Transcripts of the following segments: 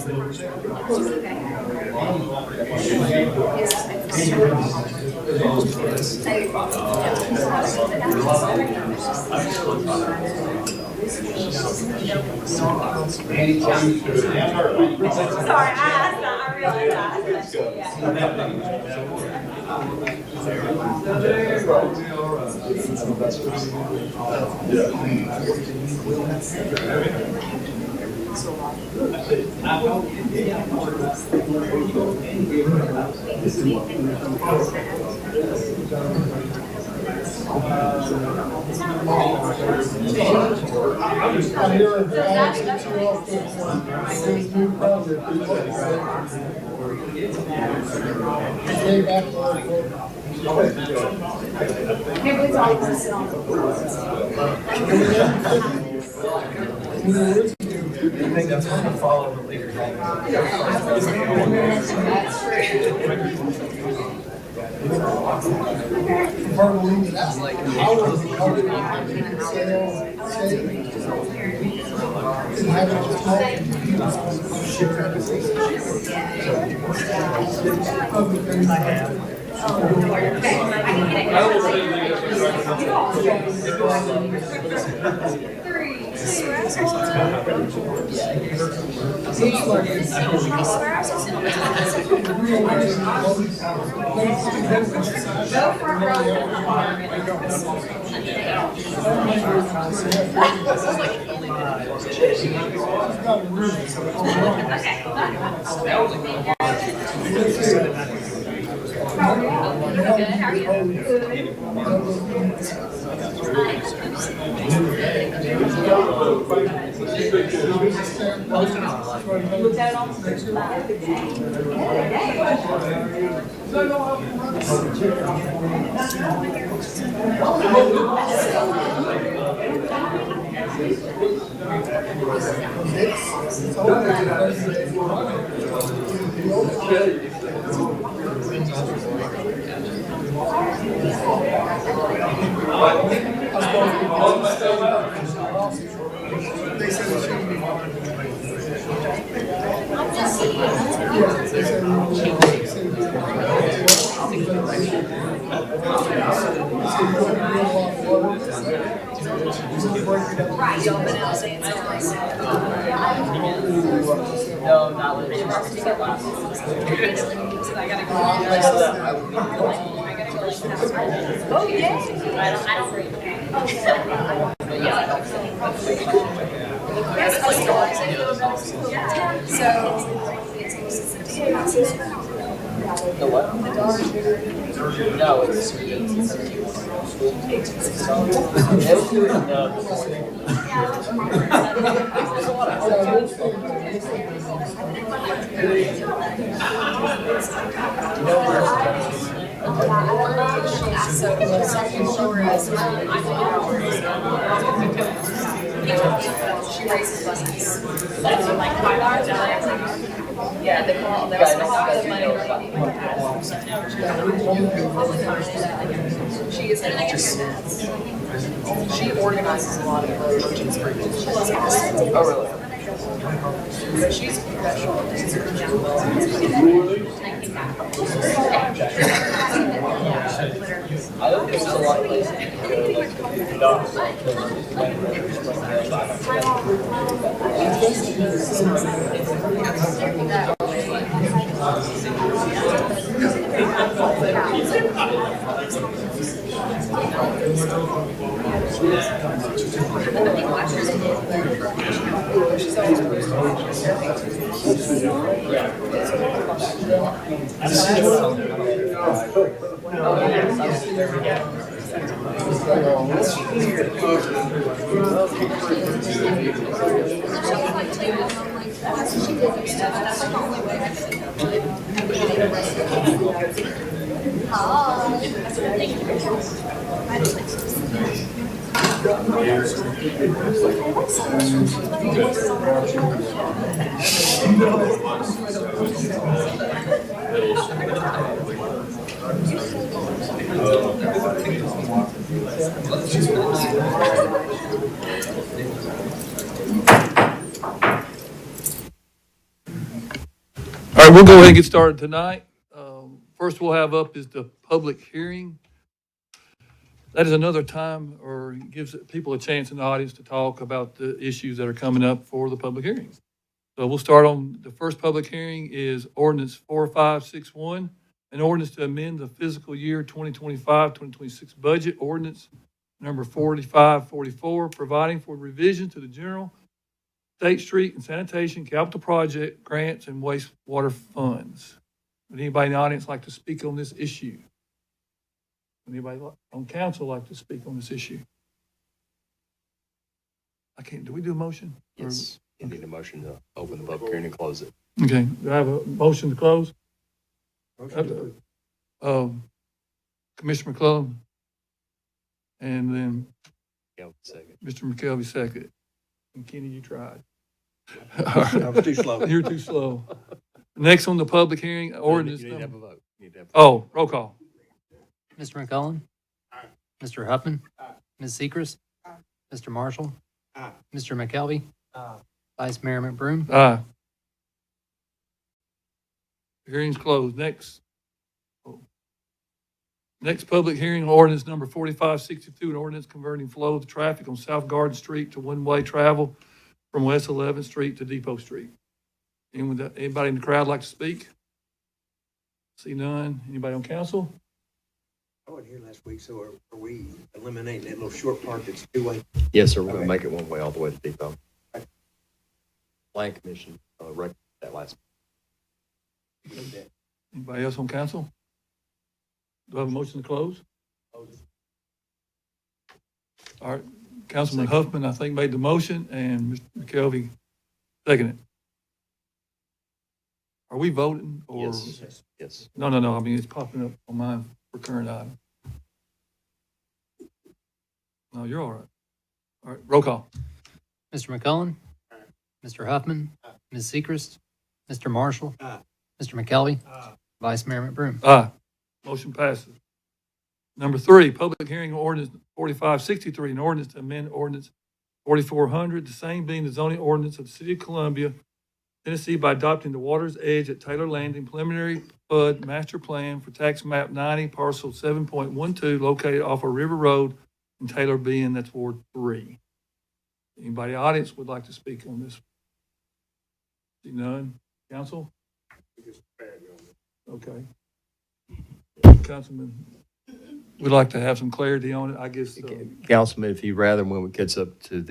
Sorry, I asked that. I realized I'm hearing flags too often for this new project. Stay back Everybody's all going to sit on the floor. I think that's going to follow the leader's That's like hours of coding and sales, and having to talk to people. Other things I have. No, not legit. Oh, yeah. I don't read. But yeah, the what? No, it's She raises buses. Like $5 yeah, they call they also call money. She is an she organizes a lot of the merchants for oh really? so she's a professional. I don't think there's a lot of places All right, we'll go ahead and get started tonight. First we'll have up is the public hearing. That is another time, or gives people a chance in the audience to talk about the issues that are coming up for the public hearings. So we'll start on, the first public hearing is ordinance 4561, an ordinance to amend the fiscal year 2025-2026 budget ordinance number 4544, providing for revision to the general State Street and Sanitation Capital Project grants and wastewater funds. Would anybody in the audience like to speak on this issue? Would anybody on council like to speak on this issue? I can't, do we do a motion? Yes, you need a motion to open the public hearing and close it. Okay, do I have a motion to close? Commissioner McClellan. And then Yeah, second. Mr. McKelvey seconded. And Kenny, you tried. I was too slow. You're too slow. Next on the public hearing, ordinance You need to have number. a vote. You need to have a vote. Oh, roll call. Mr. McCullen? Mr. Huffman? Ms. Sechrist? Mr. Marshall? Mr. McKelvey? Vice Mayor McBroom? Aye. Hearing's closed. Next. Next public hearing, ordinance number 4562, an ordinance converting flow of traffic on South Garden Street to one-way travel from West 11th Street to Depot Street. Anybody in the crowd like to speak? See none. Anybody on council? I wasn't here last week, so are we eliminating that little short part that's two-way? Yes, sir, we're gonna make it one way all the way to Depot. Plan commission, right, that last. Anybody else on council? Do I have a motion to close? All right, Councilman Huffman, I think, made the motion, and Mr. McKelvey seconded. Are we voting, or? Yes, yes. No, I mean, it's popping up on mine for current item. No, you're all right. All right, roll call. Mr. McCullen? Mr. Huffman? Ms. Sechrist? Mr. Marshall? Mr. McKelvey? Vice Mayor McBroom? Aye. Motion passes. Number 3, public hearing ordinance 4563, an ordinance to amend ordinance 4400, the same being the zoning ordinance of the City of Columbia, Tennessee, by adopting the water's edge at Taylor Landing preliminary PUD master plan for tax map 90, parcel 7.12, located off of River Road in Taylor, being that's Ward 3. Anybody in the audience would like to speak on this? See none? Council? Okay. Councilman, we'd like to have some clarity on it, I guess. Councilman, if you rather, when it gets up to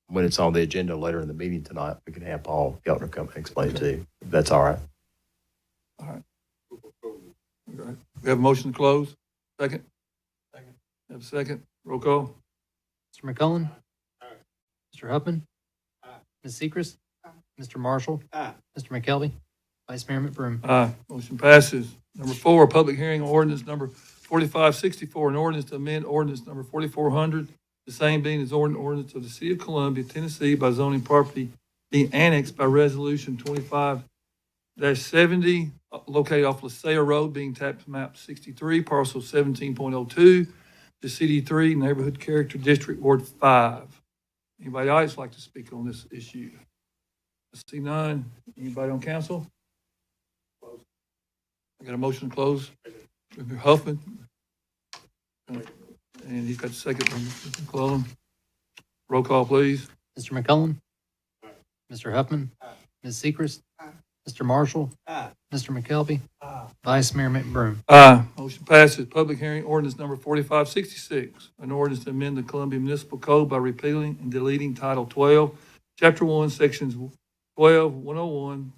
when it's on the agenda later in the meeting tonight, we can have Paul Geltner come and explain it to you. If that's all right. All right. We have a motion to close. Second? Second. Have a second. Roll call. Mr. McCullen? Mr. Huffman? Ms. Sechrist? Mr. Marshall? Mr. McKelvey? Vice Mayor McBroom? Aye. Motion passes. Number 4, public hearing on ordinance number 4564, an ordinance to amend ordinance number 4400, the same being as ordinance of the City of Columbia, Tennessee, by zoning property being annexed by resolution 25-70, located off LaSalle Road, being tax map 63, parcel 17.02, the CD3 Neighborhood Character District, Ward 5. Anybody else like to speak on this issue? I see none. Anybody on council? I got a motion to close. Mr. Huffman. And he's got a second from Mr. McClellan. Roll call, please. Mr. McCullen? Mr. Huffman? Ms. Sechrist? Mr. Marshall? Mr. McKelvey? Vice Mayor McBroom? Aye. Motion passes. Public hearing ordinance number 4566, an ordinance to amend the Columbia Municipal Code by repealing and deleting Title 12, Chapter 1, Sections 12-101,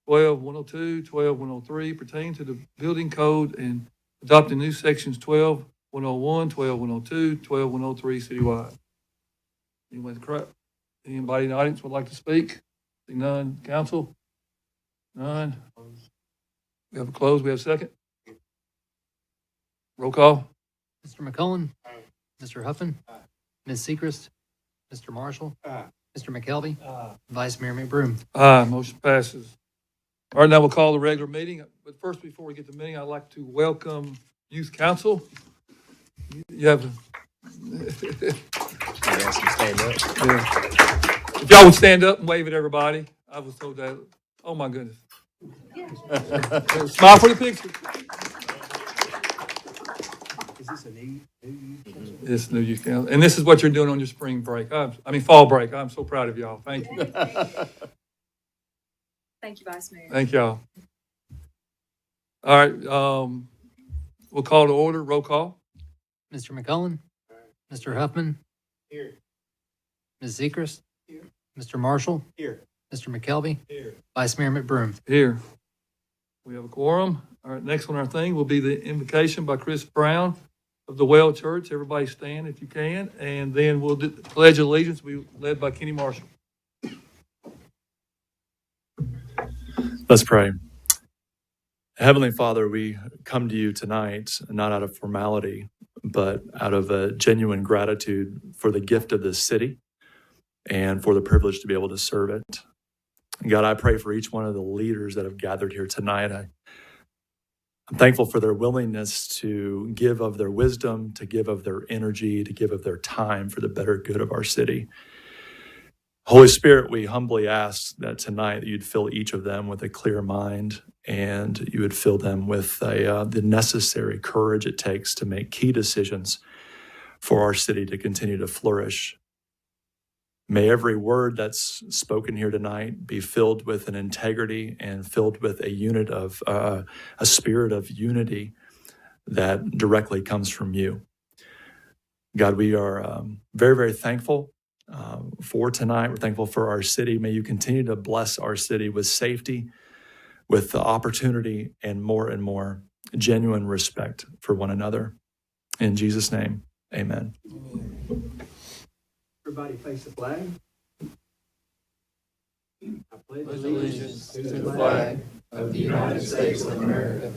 12-102, 12-103, pertaining to the building code, and adopting new sections 12-101, 12-102, 12-103 citywide. Anybody in the audience would like to speak? See none. Council? None. We have a close. We have a second. Roll call. Mr. McCullen? Mr. Huffman? Ms. Sechrist? Mr. Marshall? Mr. McKelvey? Vice Mayor McBroom? Aye, motion passes. All right, now we'll call the regular meeting. But first, before we get to the meeting, I'd like to welcome Youth Council. You have, Ask him to stand up. if y'all would stand up and wave at everybody. I was told that, oh my goodness. Smile for the picture. Is this a new? This new youth council, and this is what you're doing on your spring break. Fall break. I'm so proud of y'all. Thank you. Thank you, Vice Mayor. Thank y'all. All right, we'll call to order. Roll call. Mr. McCullen? Mr. Huffman? Here. Ms. Sechrist? Mr. Marshall? Here. Mr. McKelvey? Here. Vice Mayor McBroom? Here. We have a quorum. All right, next on our thing will be the invocation by Chris Brown of the Well Church. Everybody stand if you can, and then we'll do the Pledge of Allegiance will be led by Kenny Marshall. Let's pray. Heavenly Father, we come to you tonight, not out of formality, but out of a genuine gratitude for the gift of this city and for the privilege to be able to serve it. God, I pray for each one of the leaders that have gathered here tonight. I'm thankful for their willingness to give of their wisdom, to give of their energy, to give of their time for the better good of our city. Holy Spirit, we humbly ask that tonight you'd fill each of them with a clear mind and you would fill them with the necessary courage it takes to make key decisions for our city to continue to flourish. May every word that's spoken here tonight be filled with an integrity and filled with a spirit of unity that directly comes from you. God, we are very, very thankful for tonight. We're thankful for our city. May you continue to bless our city with safety, with the opportunity, and more genuine respect for one another. In Jesus' name, amen. Everybody face the flag. I pledge allegiance to the flag of the United States of America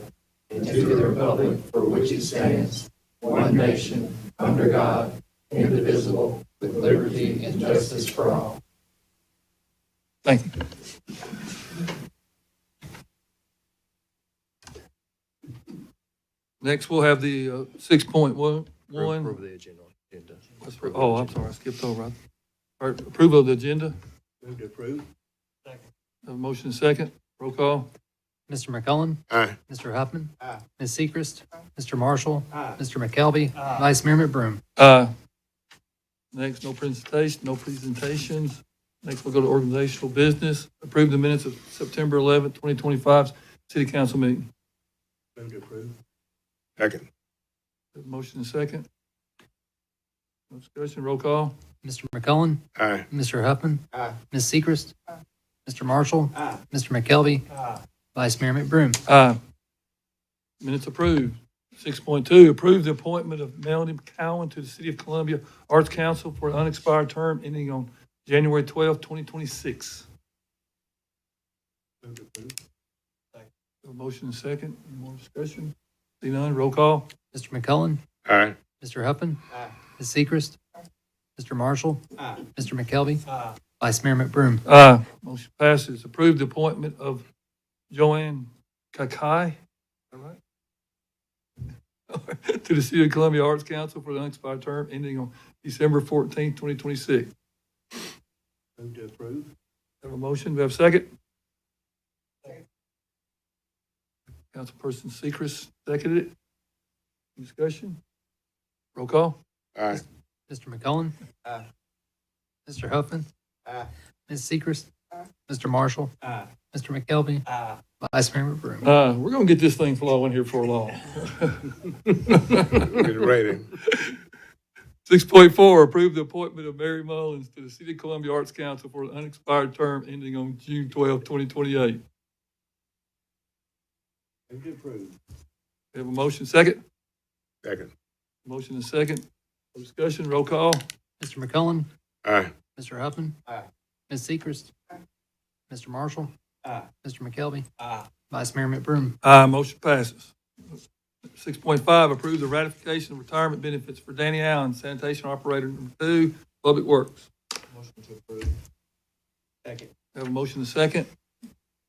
and to the republic for which it stands, one nation, under God, indivisible, with liberty and justice for all. Thank you. Next, we'll have the 6.1. Approve the agenda. Oh, I'm sorry, I skipped over. All right, approval of the agenda. Move to approve. Have a motion second. Roll call. Mr. McCullen? Aye. Mr. Huffman? Aye. Ms. Sechrist? Mr. Marshall? Aye. Mr. McKelvey? Vice Mayor McBroom? Next, no presentations. Next, we'll go to organizational business. Approve the minutes of September 11th, 2025 city council meeting. Move to approve. Second. Have a motion second. No discussion. Roll call. Mr. McCullen? Aye. Mr. Huffman? Aye. Ms. Sechrist? Mr. Marshall? Aye. Mr. McKelvey? Aye. Vice Mayor McBroom? Aye. Minutes approved. 6.2, approve the appointment of Melanie McCowan to the City of Columbia Arts Council for an unexpired term ending on January 12th, 2026. Move to approve. Have a motion second. Any more discussion? See none. Roll call. Mr. McCullen? Aye. Mr. Huffman? Aye. Ms. Sechrist? Mr. Marshall? Aye. Mr. McKelvey? Aye. Vice Mayor McBroom? Aye. Motion passes. Approve the appointment of Joanne Kakai, is that right? To the City of Columbia Arts Council for the unexpired term ending on December 14th, 2026. Move to approve. Have a motion. Do we have a second? Councilperson Sechrist seconded it. Discussion? Roll call. Aye. Mr. McCullen? Aye. Mr. Huffman? Aye. Ms. Sechrist? Mr. Marshall? Aye. Mr. McKelvey? Aye. Vice Mayor McBroom? We're gonna get this thing flowing here for long. Get ready. 6.4, approve the appointment of Mary Mullins to the City of Columbia Arts Council for an unexpired term ending on June 12th, 2028. Move to approve. We have a motion second. Second. Motion and second. No discussion. Roll call. Mr. McCullen? Aye. Mr. Huffman? Aye. Ms. Sechrist? Mr. Marshall? Aye. Mr. McKelvey? Aye. Vice Mayor McBroom? Motion passes. 6.5, approve the ratification of retirement benefits for Danny Allen, sanitation operator number 2, Public Works. Motion to approve. Second. Have a motion and second.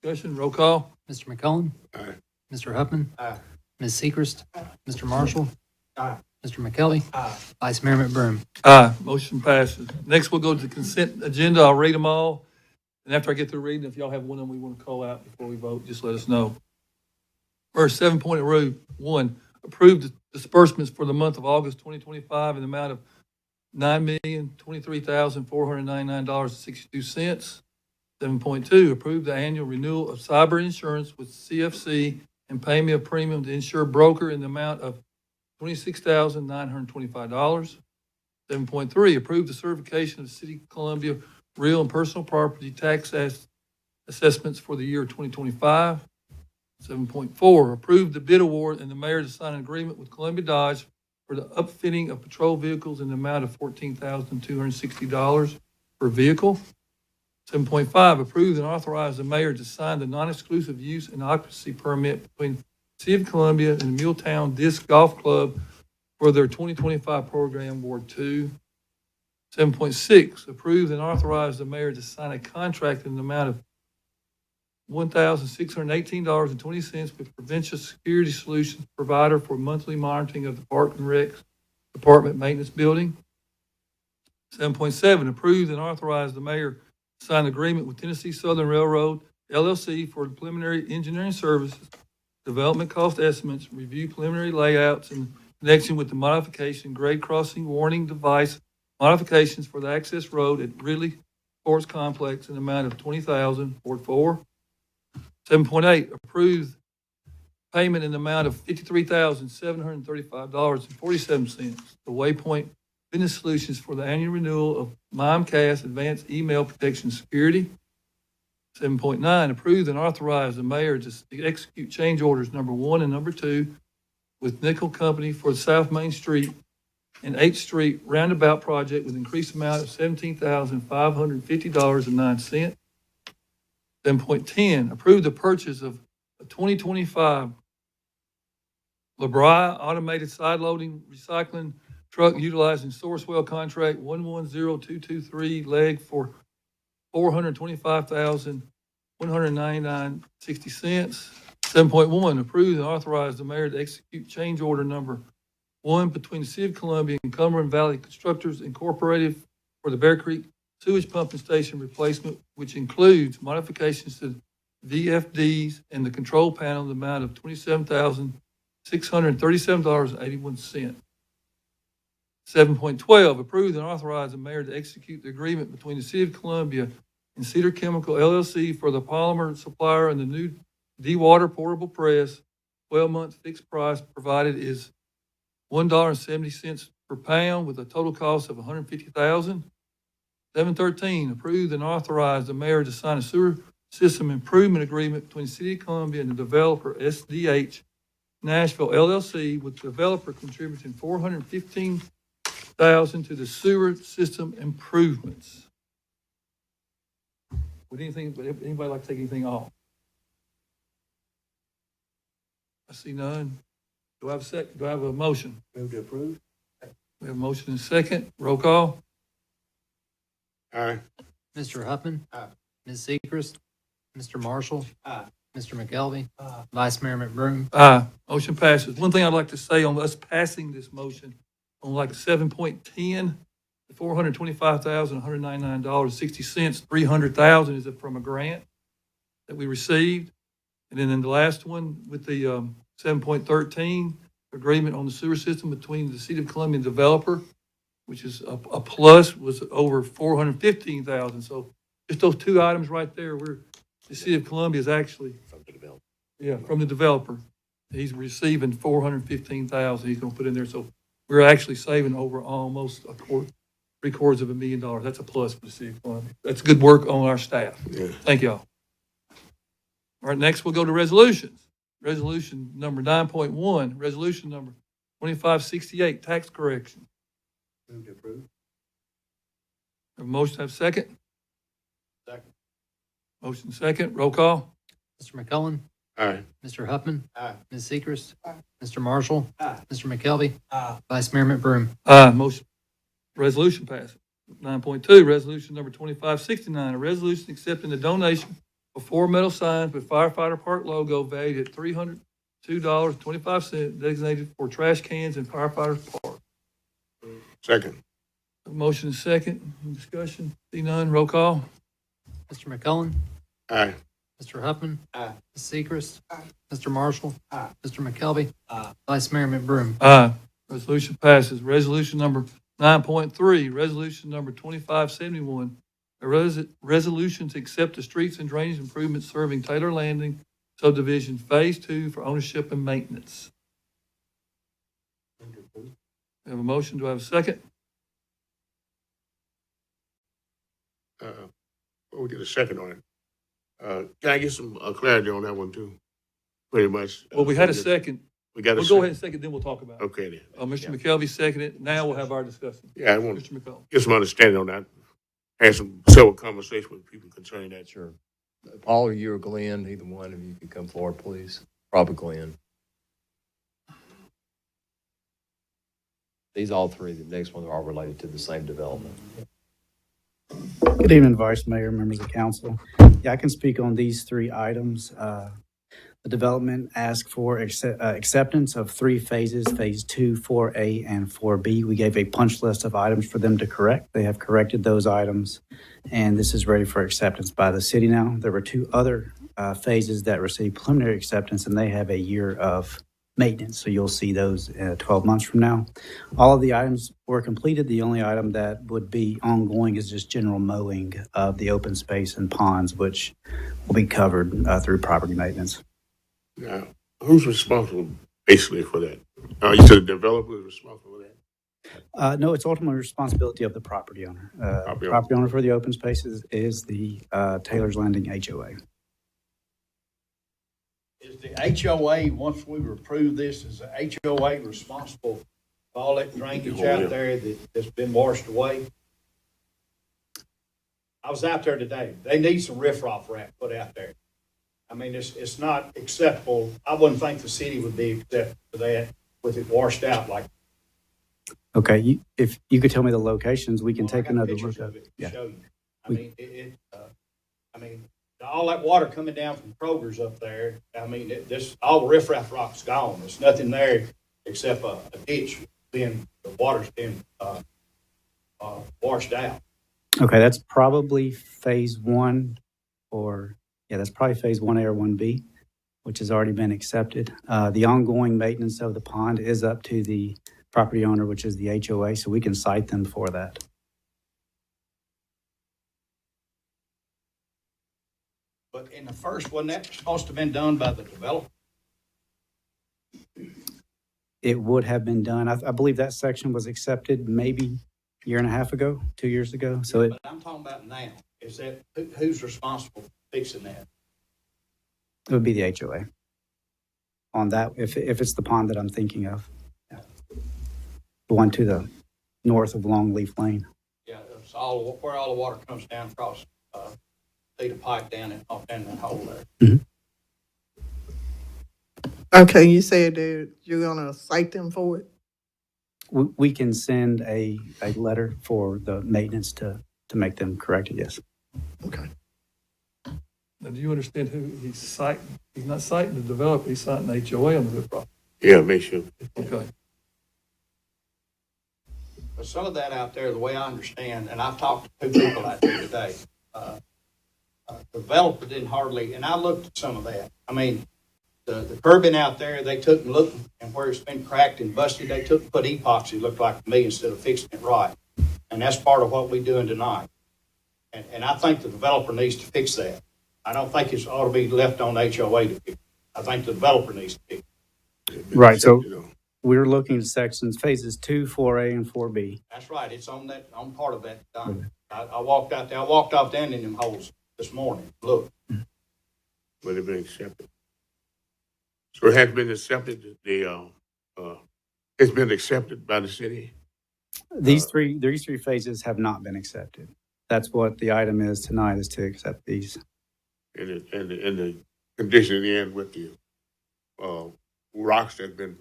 Discussion. Roll call. Mr. McCullen? Aye. Mr. Huffman? Aye. Ms. Sechrist? Mr. Marshall? Aye. Mr. McKelvey? Aye. Vice Mayor McBroom? Motion passes. Next, we'll go to the consent agenda. I'll read them all. And after I get through reading, if y'all have one of them we want to call out before we vote, just let us know. First, 7.1, approve the disbursements for the month of August 2025 in the amount of $9,023,499.62. 7.2, approve the annual renewal of cyber insurance with CFC and pay me a premium to insure broker in the amount of $26,925. 7.3, approve the certification of the City of Columbia real and personal property tax assessments for the year 2025. 7.4, approve the bid award and the mayor to sign an agreement with Columbia Dodge for the upfitting of patrol vehicles in the amount of $14,260 per vehicle. 7.5, approve and authorize the mayor to sign the non-exclusive use and occupancy permit between the City of Columbia and the Muletown Disc Golf Club for their 2025 program Ward 2. 7.6, approve and authorize the mayor to sign a contract in the amount of $1,618.20 with Provincial Security Solutions provider for monthly monitoring of the Park and Rec Department Maintenance Building. 7.7, approve and authorize the mayor to sign an agreement with Tennessee Southern Railroad LLC for preliminary engineering services, development cost estimates, review preliminary layouts in connection with the modification, grade crossing warning device modifications for the access road at Ridley Sports Complex in the amount of $20,000, Ward 4. 7.8, approve payment in the amount of $53,735.47 to Waypoint Business Solutions for the annual renewal of Mimecast Advanced Email Protection Security. 7.9, approve and authorize the mayor to execute change orders number 1 and number 2 with Nickel Company for the South Main Street and 8th Street Roundabout Project with increased amount of $17,550.09. 7.10, approve the purchase of a 2025 LeBri automated side loading recycling truck utilizing Sourcewell contract 110223 leg for $425,199.60. 7.1, approve and authorize the mayor to execute change order number 1 between the City of Columbia and Cumberland Valley Constructors Incorporated for the Bear Creek sewage pumping station replacement, which includes modifications to VFDs and the control panel in the amount of $27,637.81. 7.12, approve and authorize the mayor to execute the agreement between the City of Columbia and Cedar Chemical LLC for the polymer supplier and the new de-water portable press. 12-month fixed price provided is $1.70 per pound with a total cost of $150,000. 7.13, approve and authorize the mayor to sign a sewer system improvement agreement between the City of Columbia and the developer SDH Nashville LLC, with the developer contributing $415,000 to the sewer system improvements. Would anybody like to take anything off? I see none. Do I have a second? Do I have a motion? Move to approve. We have a motion and a second. Roll call. Aye. Mr. Huffman. Aye. Ms. Seacrest. Mr. Marshall. Aye. Mr. McKelvey. Vice Mayor McBroom. Aye. Motion passes. One thing I'd like to say on us passing this motion, on like 7.10, the $425,199.60, $300,000 is from a grant that we received. And then in the last one with the 7.13, agreement on the sewer system between the City of Columbia and developer, which is a plus, was over $415,000. So just those two items right there, the City of Columbia is actually From the developer. yeah, from the developer. He's receiving $415,000 he's gonna put in there, so we're actually saving over almost $750,000. That's a plus for the City of Columbia. That's good work on our staff. Yeah. Thank y'all. All right, next we'll go to resolutions. Resolution number 9.1, resolution number 2568, tax correction. Move to approve. Have a motion, have a second? Second. Motion second, roll call. Mr. McCullen. Aye. Mr. Huffman. Aye. Ms. Seacrest. Mr. Marshall. Aye. Mr. McKelvey. Vice Mayor McBroom. Aye, motion, resolution passes. 9.2, resolution number 2569, a resolution accepting the donation of 4 metal signs with firefighter park logo valued at $302.25 designated for trash cans in firefighters park. Second. Motion is second, discussion, see none, roll call. Mr. McCullen, Aye. Mr. Huffman. Aye. Ms. Seacrest. Mr. Marshall. Mr. McKelvey. Vice Mayor McBroom. Aye. Resolution passes. Resolution number 9.3, resolution number 2571. A resolution to accept the streets and drainage improvements serving Taylor Landing subdivision Phase 2 for ownership and maintenance. We have a motion. Do I have a second? We'll get a second on it. Can I get some clarity on that one too? Pretty much. Well, we had a second. We got a We'll second. go ahead and second, then we'll talk about it. Okay then. Mr. McKelvey seconded. Now we'll have our discussion. Yeah, I want to Mr. McCullough. get some understanding on that. Had several conversations with people concerning that. Sure. Paul, or you or Glenn, either one of you could come forward, please. Probably Glenn. These all three, the next one are all related to the same development. Good evening, Vice Mayor, members of council. Yeah, I can speak on these three items. The development asked for acceptance of three phases, Phase 2, 4A, and 4B. We gave a punch list of items for them to correct. They have corrected those items, and this is ready for acceptance by the city now. There were two other phases that received preliminary acceptance, and they have a year of maintenance, so you'll see those 12 months from now. All of the items were completed. The only item that would be ongoing is just general mowing of the open space and ponds, which will be covered through property maintenance. Now, who's responsible basically for that? You said the developer is responsible for that? No, it's ultimately responsibility of the property owner. Property owner. Property owner for the open spaces is the Taylor's Landing HOA. Is the HOA, once we approve this, is the HOA responsible for all that drainage out there that's been washed away? I was out there today. They need some riffraff wrap put out there. I mean, it's not acceptable. I wouldn't think the city would be acceptable for that with it washed out like. Okay, if you could tell me the locations, we can Well, I take got another pictures look of at it. it to Yeah. show you. I mean, all that water coming down from Kroger's up there, I mean, all the riffraff rock's gone. There's nothing there except a ditch. Then the water's been washed out. Okay, that's probably Phase 1 that's probably Phase 1A or 1B, which has already been accepted. The ongoing maintenance of the pond is up to the property owner, which is the HOA, so we can cite them for that. But in the first one, that's supposed to have been done by the developer. It would have been done. I believe that section was accepted maybe a year and a half ago, 2 years ago. So But I'm talking about now. Is that, who's responsible for fixing that? it would be the HOA on that, if it's the pond that I'm thinking of. Yeah. The one to the north of Longleaf Lane. Yeah, it's where all the water comes down across, see the pipe down in that hole there. Okay, you said that you're gonna cite them for it? We can send a letter for the maintenance to make them corrected, yes. Okay. Now, do you understand who he's citing? He's not citing the developer, he's citing the HOA on the property. Yeah, make sure. Okay. But some of that out there, the way I understand, and I've talked to two people out there today, the developer didn't hardly, and I looked at some of that. I mean, the curbing out there, they took and looked, and where it's been cracked and busted, they took and put epoxy, looked like to me, instead of fixing it right. And that's part of what we're doing tonight. And I think the developer needs to fix that. I don't think it ought to be left on HOA to fix it. I think the developer needs to fix it. Right, so we're looking at sections, Phases 2, 4A, and 4B. That's right, it's on part of that. I walked out there, I walked off down in them holes this morning, look. But it's been accepted. So it has been accepted, it's been accepted by the city? These three phases have not been accepted. That's what the item is tonight, is to accept these. And the condition in the end with the rocks that have been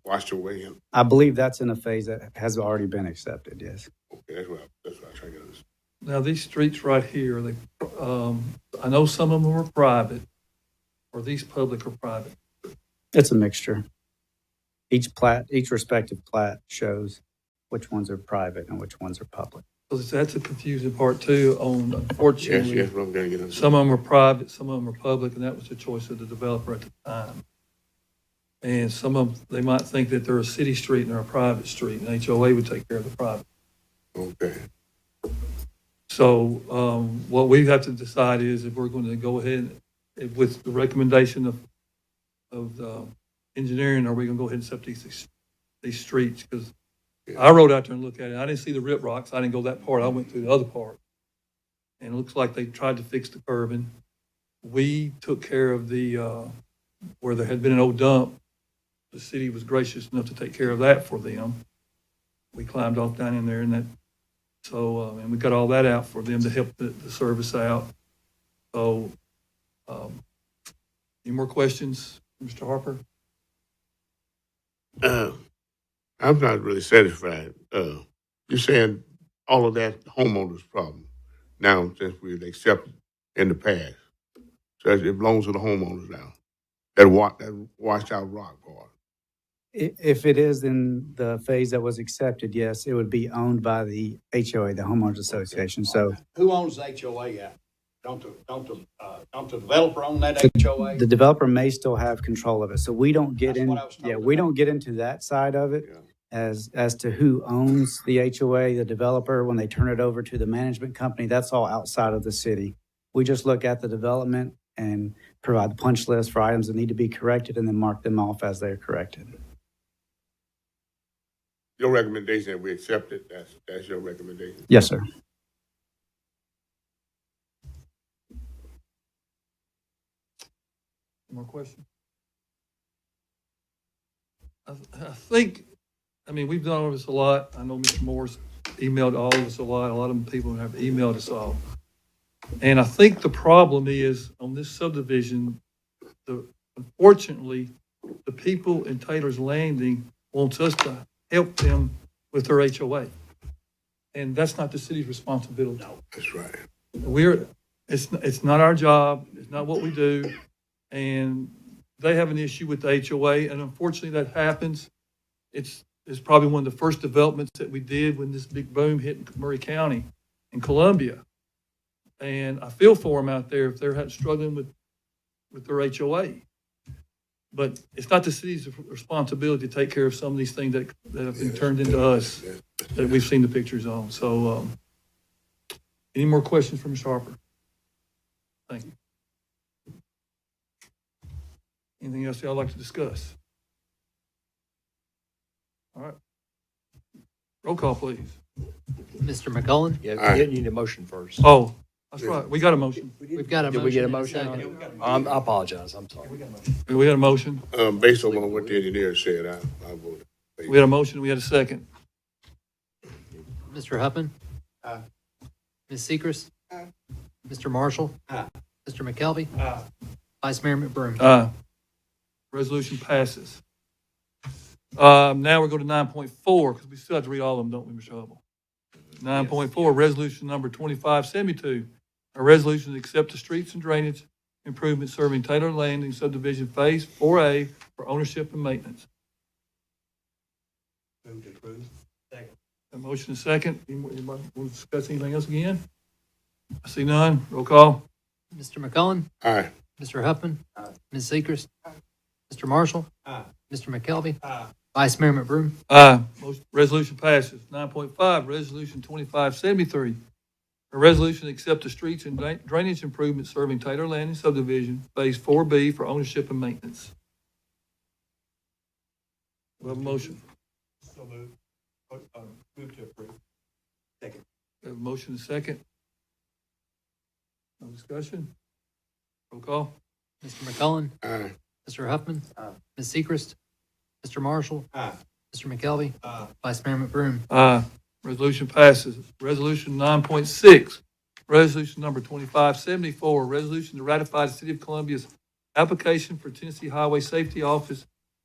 washed away. I believe that's in a phase that has already been accepted, yes. Okay, that's what I'm trying to understand. Now, these streets right here, I know some of them were private. Are these public or private? It's a mixture. Each respective plat shows which ones are private and which ones are public. Because that's a confusing part too on, Yes, unfortunately. yes, what I'm gonna get into. Some of them are private, some of them are public, and that was the choice of the developer at the time. And some of them, they might think that they're a city street and they're a private street, and HOA would take care of the private. Okay. So, what we have to decide is if we're going to go ahead with the recommendation of the engineering, are we gonna go ahead and accept these streets? Because I rode out there and looked at it. I didn't see the rip rocks. I didn't go that part. I went through the other part. And it looks like they tried to fix the curbing. We took care of the, where there had been an old dump. The city was gracious enough to take care of that for them. We climbed off down in there and that, so, and we got all that out for them to help the service out. So, any more questions, Mr. Harper? I'm not really satisfied. You're saying all of that homeowner's problem now since we've accepted in the past. So it belongs to the homeowners now. That washed out rock part. If it is in the phase that was accepted, yes, it would be owned by the HOA, the homeowners association. So Who owns the HOA yet? Don't the developer own that HOA? the developer may still have control of it. So we don't get That's in, what I was told yeah, we about. don't get into that side of it Yeah. as to who owns the HOA, the developer, when they turn it over to the management company, that's all outside of the city. We just look at the development and provide the punch list for items that need to be corrected and then mark them off as they're corrected. Your recommendation that we accept it, that's your recommendation. Yes, sir. More questions? I think, I mean, we've done all this a lot. I know Mr. Moore's emailed all of us a lot. A lot of people have emailed us all. And I think the problem is on this subdivision, unfortunately, the people in Taylor's Landing wants us to help them with their HOA. And that's not the city's responsibility. No, that's right. It's not our job. It's not what we do. And they have an issue with the HOA, and unfortunately that happens. It's probably one of the first developments that we did when this big boom hit Murray County in Columbia. And I feel for them out there if they're struggling with their HOA. But it's not the city's responsibility to take care of some of these things that have been turned into us that we've seen the pictures on. So, any more questions from Mr. Harper? Thank you. Anything else y'all like to discuss? All right. Roll call, please. Mr. McCullen? Yeah, you need a motion first. Oh, that's right. We got a motion. We've got a Did motion. we get a and motion on second. it? I apologize, I'm sorry. We had a motion. Based on what the engineer said, I voted. We had a motion. We had a second. Mr. Huppman? Aye. Ms. Sechrist? Aye. Mr. Marshall? Aye. Mr. McKelvey? Vice Mayor McBroom? Aye. Resolution passes. Now we're going to 9.4, because we still have to read all of them, don't we, Mr. Hubble? 9.4, resolution number 2572, a resolution to accept the streets and drainage improvements serving Taylor Landing subdivision Phase 4A for ownership and maintenance. Move to approve. Second. A motion and second. Anybody want to discuss anything else again? I see none. Roll call. Mr. McCullen? Aye. Mr. Huppman? Aye. Ms. Sechrist? Mr. Marshall? Aye. Mr. McKelvey? Aye. Vice Mayor McBroom? Aye. Resolution passes. 9.5, resolution 2573. A resolution to accept the streets and drainage improvements serving Taylor Landing subdivision, Phase 4B for ownership and maintenance. We have a motion. So move. Move to approve. Second. We have a motion and second. No discussion? Roll call. Mr. McCullen? Aye. Mr. Huffman? Aye. Ms. Sechrist? Mr. Marshall? Aye. Mr. McKelvey? Aye. Vice Mayor McBroom? Aye. Resolution passes. Resolution 9.6, resolution number 2574, resolution to ratify the City of Columbia's application for Tennessee Highway Safety Office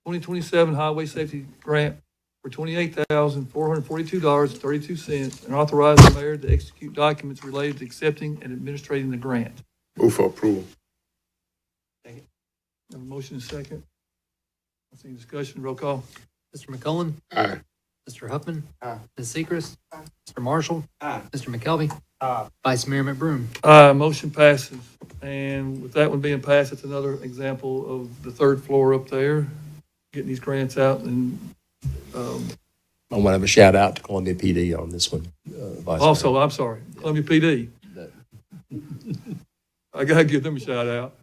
2027 Highway Safety Grant for $28,442.32 and authorize the mayor to execute documents related to accepting and administrating the grant. Move for approval. Have a motion and second. Any discussion? Roll call. Mr. McCullen? Aye. Mr. Huffman. Aye. Ms. Seacrest. Mr. Marshall. Aye. Mr. McKelvey. Aye. Vice Mayor McBroom. Motion passes. And with that one being passed, it's another example of the third floor up there, getting these grants out. And I want to have a shout out to Columbia PD on this one. Vice Mayor. also, I'm sorry, Columbia PD. I gotta give them a shout out.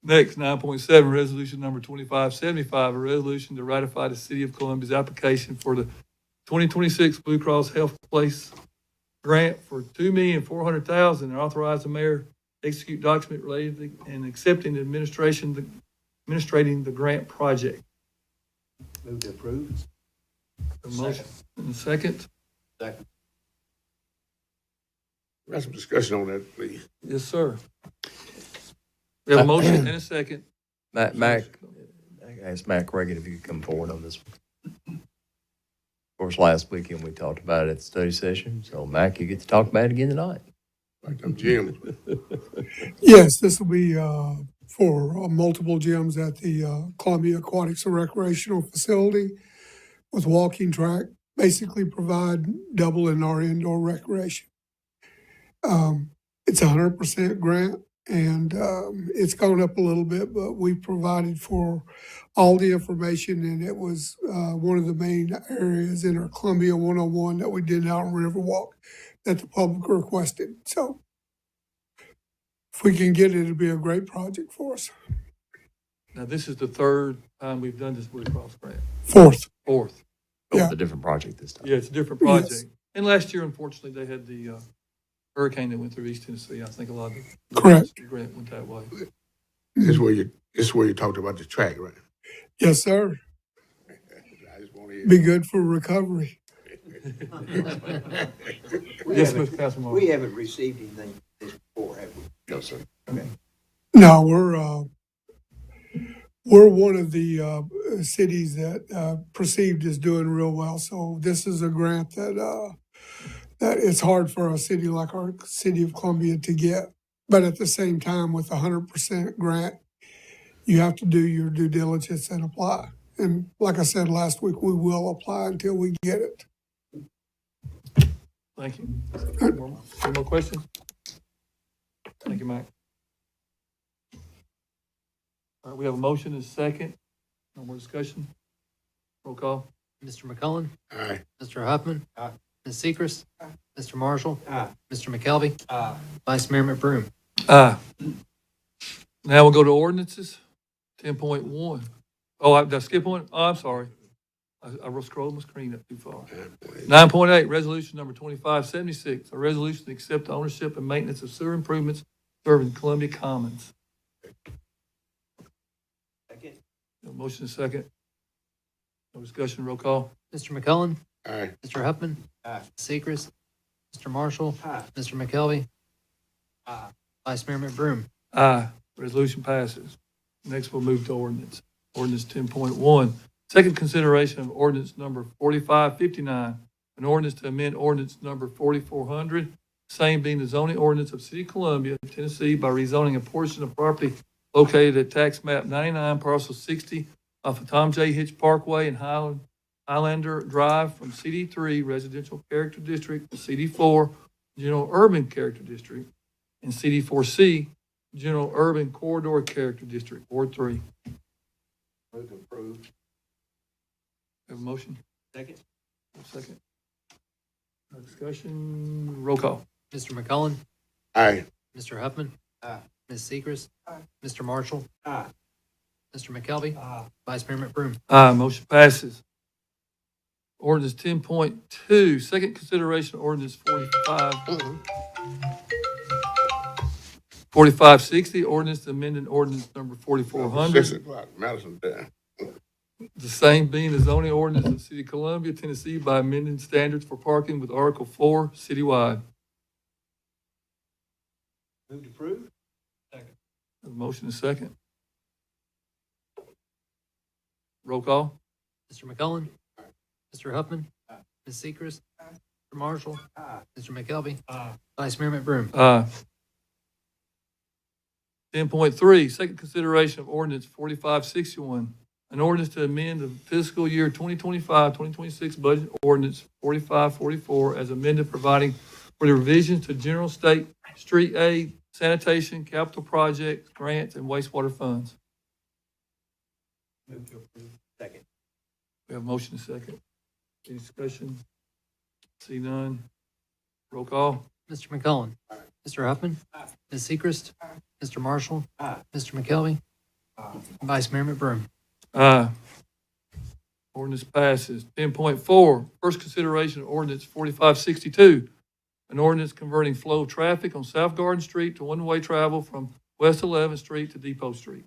Next, 9.7, resolution number 2575, a resolution to ratify the City of Columbia's application for the 2026 Blue Cross Health Place grant for $2,400,000 and authorize the mayor to execute document related to and accepting the administrating the grant project. Move to approve. A motion and a second. Second. We have some discussion on that, please. Yes, sir. We have a motion and a second. Mac, I asked Mac Reagan if you could come forward on this one. Of course, last weekend we talked about it at the study session, so Mac, you get to talk about it again tonight. Like them gyms. Yes, this will be for multiple gyms at the Columbia Aquatics and Recreational Facility with walking track, basically provide double in our indoor recreation. It's 100% grant, and it's gone up a little bit, but we provided for all the information, and it was one of the main areas in our Columbia 101 that we did out on Riverwalk that the public requested. So if we can get it, it'll be a great project for us. Now, this is the third time we've done this Blue Cross grant. Fourth. Fourth. But Yeah. with a different project this time. Yeah, it's a different Yes. project. And last year, unfortunately, they had the hurricane that went through East Tennessee. I think a lot of the Correct. grant went that way. This is where you talked about the track, right? Yes, sir. I just want to Be good for recovery. Yes, Mr. Councilman. We haven't received anything this before, have we? No, sir. No, we're one of the cities that perceived as doing real well. So this is a grant that it's hard for a city like our city of Columbia to get. But at the same time, with 100% grant, you have to do your due diligence and apply. And like I said last week, we will apply until we get it. Thank you. Any more questions? Thank you, Mac. All right, we have a motion and a second. No more discussion. Roll call. Mr. McCullen. Aye. Mr. Huffman. Aye. Ms. Seacrest. Mr. Marshall. Aye. Mr. McKelvey. Aye. Vice Mayor McBroom. Aye. Now we'll go to ordinances. 10.1. Oh, did I skip one? Oh, I'm sorry. I scrolled my screen up too far. 9.8, resolution number 2576, a resolution to accept the ownership and maintenance of sewer improvements serving Columbia Commons. Second. No motion second. No discussion, roll call. Mr. McCullen. Aye. Mr. Huffman. Aye. Seacrest. Mr. Marshall. Aye. Mr. McKelvey. Aye. Vice Mayor McBroom. Aye. Resolution passes. Next, we'll move to ordinance. Ordinance 10.1, second consideration of ordinance number 4559, an ordinance to amend ordinance number 4400, same being the zoning ordinance of City of Columbia, Tennessee, by rezoning a portion of property located at tax map 99, parcel 60, off of Tom J. Hitch Parkway and Highlander Drive from CD3 Residential Character District to CD4 General Urban Character District and CD4C General Urban Corridor Character District, Ward 3. Move to approve. Have a motion? Second. Second. No discussion, roll call. Mr. McCullen. Aye. Mr. Huffman. Aye. Ms. Seacrest. Aye. Mr. Marshall. Aye. Mr. McKelvey. Aye. Vice Mayor McBroom. Aye, motion passes. Ordinance 10.2, second consideration of ordinance 4560, ordinance amending ordinance number 4400. 6 o'clock, Madison time. The same being the zoning ordinance of the City of Columbia, Tennessee, by amending standards for parking with Article 4 citywide. Move to approve. Second. Have a motion and second. Roll call. Mr. McCullen. Mr. Huffman. Ms. Seacrest. Mr. Marshall. Aye. Mr. McKelvey. Aye. Vice Mayor McBroom. Aye. 10.3, second consideration of ordinance 4561, an ordinance to amend the fiscal year 2025-2026 budget ordinance 4544 as amended, providing for the revisions to general state street aid, sanitation, capital projects, grants, and wastewater funds. Move to approve. Second. We have a motion and a second. Any discussion? See none. Roll call. Mr. McCollum. Mr. Huffman. Ms. Seacrest. Mr. Marshall. Mr. McKelvey. Vice Mayor McBroom. Aye. Ordinance passes. 10.4, first consideration of ordinance 4562, an ordinance converting flow of traffic on South Garden Street to one-way travel from West 11th Street to Depot Street.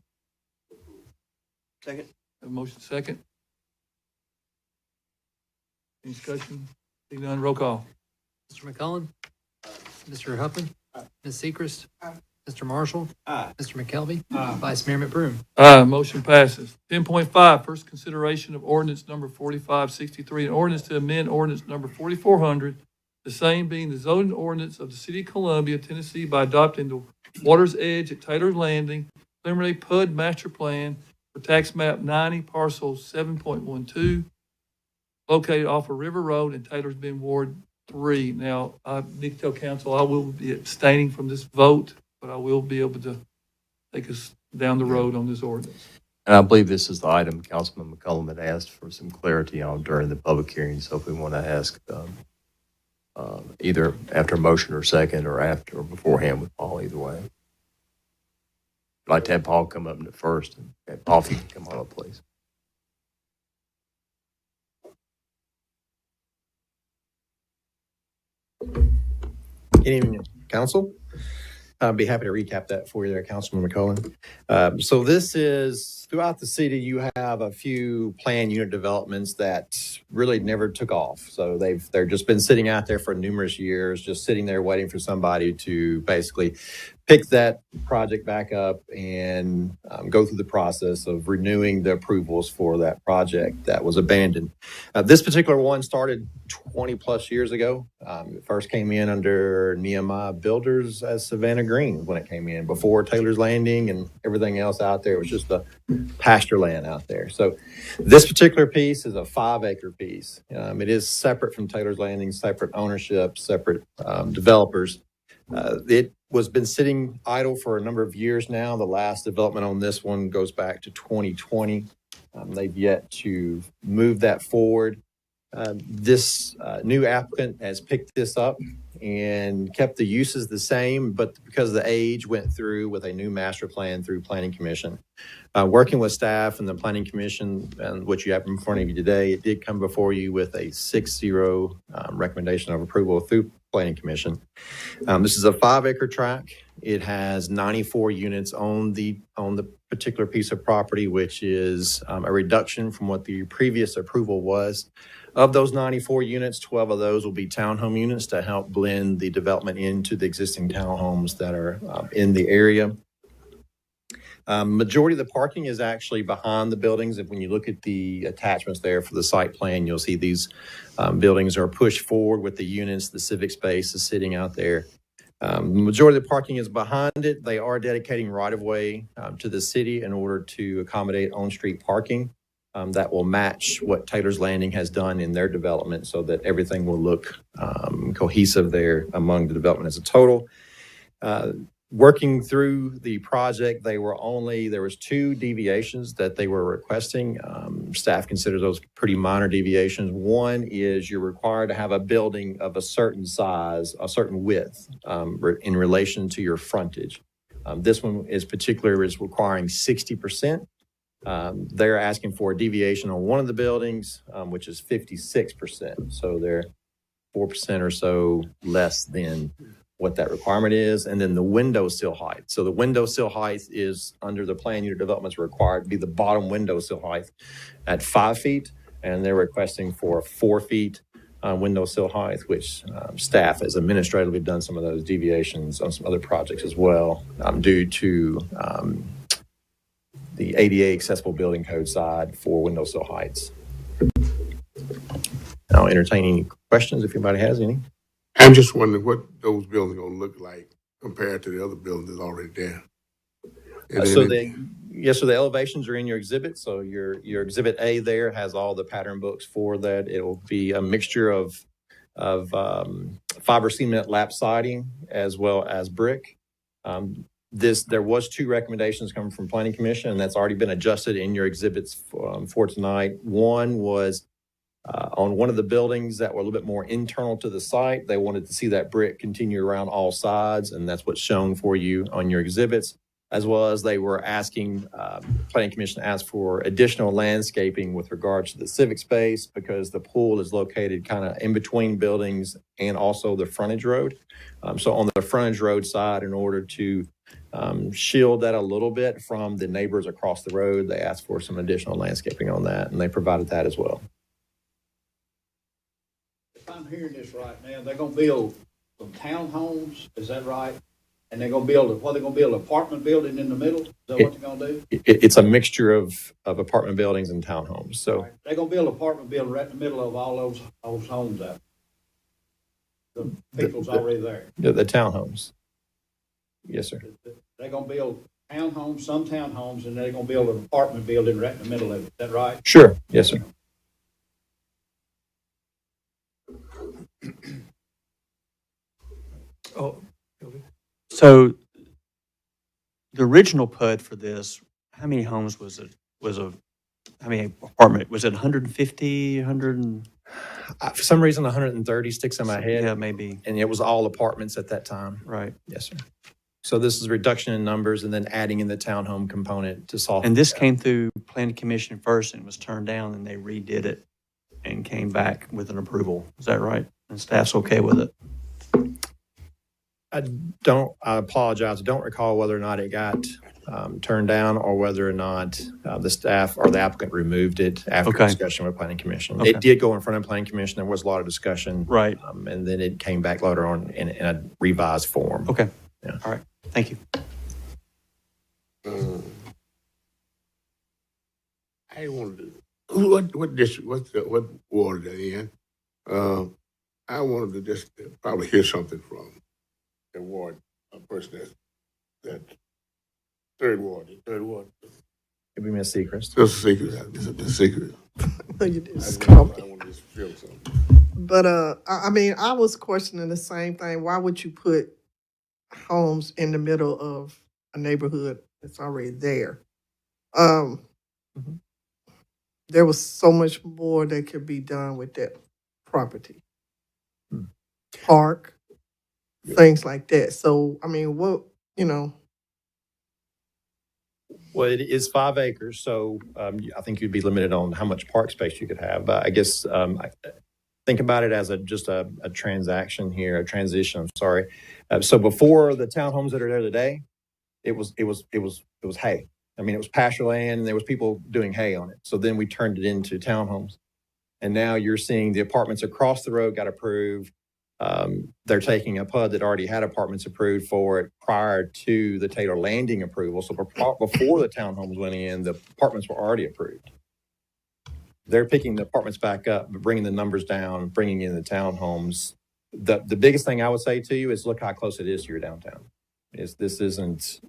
Second. Have a motion second. Any discussion? See none, roll call. Mr. McCollum. Mr. Huffman. Ms. Seacrest. Mr. Marshall. Mr. McKelvey. Vice Mayor McBroom. Aye, motion passes. 10.5, first consideration of ordinance number 4563, an ordinance to amend ordinance number 4400, the same being the zoning ordinance of the City of Columbia, Tennessee, by adopting the Water's Edge at Taylor's Landing preliminary PUD master plan for tax map 90 parcel 7.12, located off of River Road in Taylor's Bend Ward 3. Now, I need to tell council I will be abstaining from this vote, but I will be able to take us down the road on this ordinance. And I believe this is the item Councilman McCollum had asked for some clarity on during the public hearing. So if we want to ask either after motion or second or after or beforehand with Paul, either way. I'd like to have Paul come up first. And Paul, if you can come on up, please. Good evening, council. I'd be happy to recap that for you there, Councilman McCollum. So this is, throughout the city, you have a few planned unit developments that really never took off. So they're just been sitting out there for numerous years, just sitting there waiting for somebody to basically pick that project back up and go through the process of renewing the approvals for that project that was abandoned. This particular one started 20 plus years ago. It first came in under Nehemiah Builders as Savannah Green when it came in, before Taylor's Landing and everything else out there. It was just the pasture land out there. So this particular piece is a 5-acre piece. It is separate from Taylor's Landing, separate ownership, separate developers. It was been sitting idle for a number of years now. The last development on this one goes back to 2020. They've yet to move that forward. This new applicant has picked this up and kept the uses the same, but because of the age, went through with a new master plan through Planning Commission. Working with staff and the Planning Commission and what you have in front of you today, it did come before you with a 6-0 recommendation of approval through Planning Commission. This is a 5-acre tract. It has 94 units on the particular piece of property, which is a reduction from what the previous approval was. Of those 94 units, 12 of those will be townhome units to help blend the development into the existing townhomes that are in the area. Majority of the parking is actually behind the buildings. When you look at the attachments there for the site plan, you'll see these buildings are pushed forward with the units. The civic space is sitting out there. The majority of the parking is behind it. They are dedicating right-of-way to the city in order to accommodate on-street parking. That will match what Taylor's Landing has done in their development so that everything will look cohesive there among the development as a total. Working through the project, there was 2 deviations that they were requesting. Staff considers those pretty minor deviations. One is you're required to have a building of a certain size, a certain width in relation to your frontage. This one is requiring 60%. They're asking for a deviation on one of the buildings, which is 56%. So they're 4% or so less than what that requirement is. And then the window sill height. So the window sill height is under the plan unit developments required to be the bottom window sill height at 5 feet. And they're requesting for 4 feet window sill height, which staff has administratively done some of those deviations on some other projects as well due to the ADA accessible building code side for window sill heights. I'll entertain any questions if anybody has any. I'm just wondering what those buildings are going to look like compared to the other buildings that's already there. And So then Yes, so the elevations are in your exhibit. So your exhibit A there has all the pattern books for that. It'll be a mixture of fiber cement lap siding as well as brick. There was 2 recommendations coming from Planning Commission, and that's already been adjusted in your exhibits for tonight. One was on one of the buildings that were a little bit more internal to the site. They wanted to see that brick continue around all sides, and that's what's shown for you on your exhibits, as well as they were asking, Planning Commission asked for additional landscaping with regards to the civic space because the pool is located kind of in between buildings and also the frontage road. So on the frontage road side, in order to shield that a little bit from the neighbors across the road, they asked for some additional landscaping on that, and they provided that as well. If I'm hearing this right now, they're gonna build some townhomes, is that right? And they're gonna build, they're gonna build an apartment building in the middle? Is that what they're gonna do? It's a mixture of apartment buildings and townhomes. So They're gonna build an apartment building right in the middle of all those homes out. The people's already there. the townhomes. Yes, sir. They're gonna build townhomes, some townhomes, and they're gonna build an apartment building right in the middle of it. Is that right? Sure. Yes, sir. Oh, So the original PUD for this, how many homes was it? How many apartment? Was it 150, 100? For some reason, 130 sticks in my head. Yeah, maybe. And it was all apartments at that time. Right. Yes, sir. So this is a reduction in numbers and then adding in the townhome component to solve. And this came through Planning Commission first and was turned down, and they redid it and came back with an approval. Is that right? And staff's okay with it? I apologize. I don't recall whether or not it got turned down or whether or not the staff or the applicant removed it after Okay. discussion with Planning Commission. Okay. It did go in front of Planning Commission. There was a lot of discussion. Right. And then it came back later on in a revised form. Okay. Yeah. All right. Thank you. I wanted to, what district, what ward are they in? I wanted to just probably hear something from the ward, a person that third ward. It'd be Ms. Sechrist. Just a secret, it's a secret. You I just want copy. to just feel something. But I mean, I was questioning the same thing. Why would you put homes in the middle of a neighborhood that's already there? There was so much more that could be done with that property. Park, things like that. So, I mean, what, Well, it is 5 acres, so I think you'd be limited on how much park space you could have. But I guess think about it as just a transaction here, a transition. I'm sorry. So before the townhomes that are there today, it was hay. I mean, it was pasture land, and there was people doing hay on it. So then we turned it into townhomes, and now you're seeing the apartments across the road got approved. They're taking a PUD that already had apartments approved for it prior to the Taylor Landing approval. So before the townhomes went in, the apartments were already approved. They're picking the apartments back up, but bringing the numbers down, bringing in the townhomes. The biggest thing I would say to you is look how close it is to your downtown. This isn't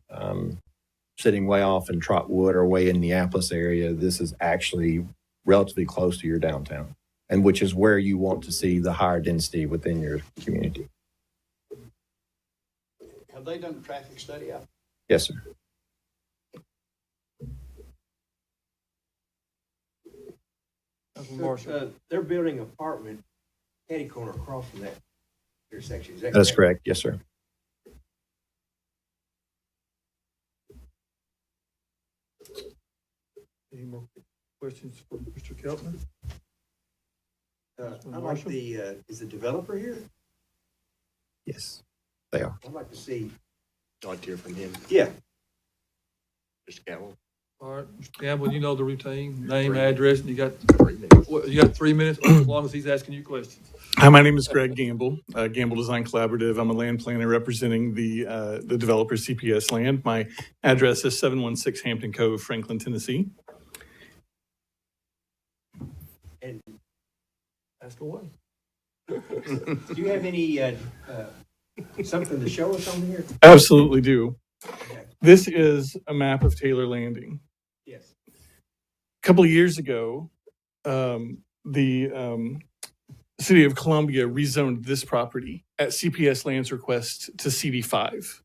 sitting way off in Trotwood or way in Neapolis area. This is actually relatively close to your downtown, and which is where you want to see the higher density within your community. Have they done a traffic study out? Yes, sir. They're building an apartment catty corner across from that intersection. Is that That's correct. Yes, sir. Any more questions for Mr. Keltner? I'd like is the developer here? Yes, they are. I'd like to see. I'd like to hear from him. Yeah. Mr. Campbell. All right, Mr. Campbell, you know the routine, name, address, and you got 3 minutes. you got 3 minutes, as long as he's asking you questions. Hi, my name is Greg Gamble, Gamble Design Collaborative. I'm a land planner representing the developer CPS Land. My address is 716 Hampton Cove, Franklin, Tennessee. And Ask away. do you have any something to show us on here? Absolutely do. Okay. This is a map of Taylor Landing. Yes. A couple of years ago, the City of Columbia rezoned this property at CPS Land's request to CD5.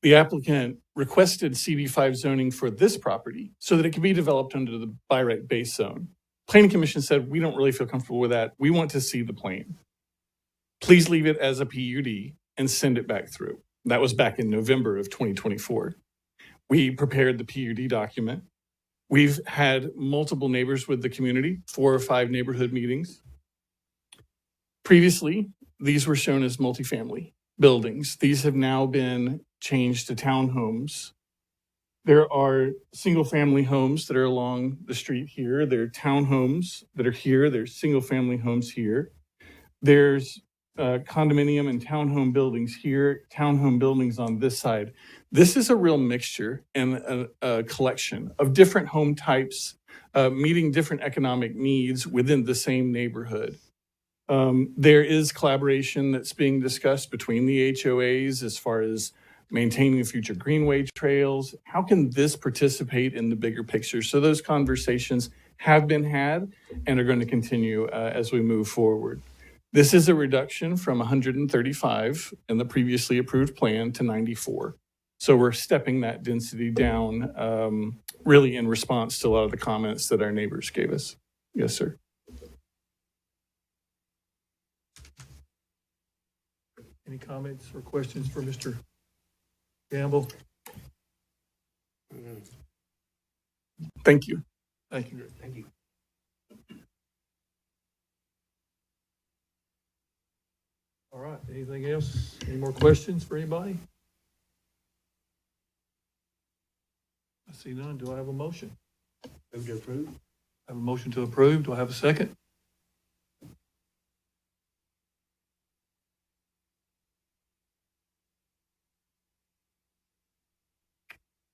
The applicant requested CD5 zoning for this property so that it could be developed under the by right base zone. Planning Commission said, we don't really feel comfortable with that. We want to see the plan. Please leave it as a PUD and send it back through. That was back in November of 2024. We prepared the PUD document. We've had multiple neighbors with the community, 4 or 5 neighborhood meetings. Previously, these were shown as multifamily buildings. These have now been changed to townhomes. There are single-family homes that are along the street here. There are townhomes that are here. There's single-family homes here. There's condominium and townhome buildings here, townhome buildings on this side. This is a real mixture and a collection of different home types, meeting different economic needs within the same neighborhood. There is collaboration that's being discussed between the HOAs as far as maintaining future greenway trails. How can this participate in the bigger picture? So those conversations have been had and are going to continue as we move forward. This is a reduction from 135 in the previously approved plan to 94. So we're stepping that density down really in response to a lot of the comments that our neighbors gave us. Yes, sir. Any comments or questions for Mr. Gamble? Thank you. Thank you. Thank you. All right, anything else? Any more questions for anybody? I see none. Do I have a motion? Move to approve. I have a motion to approve. Do I have a second?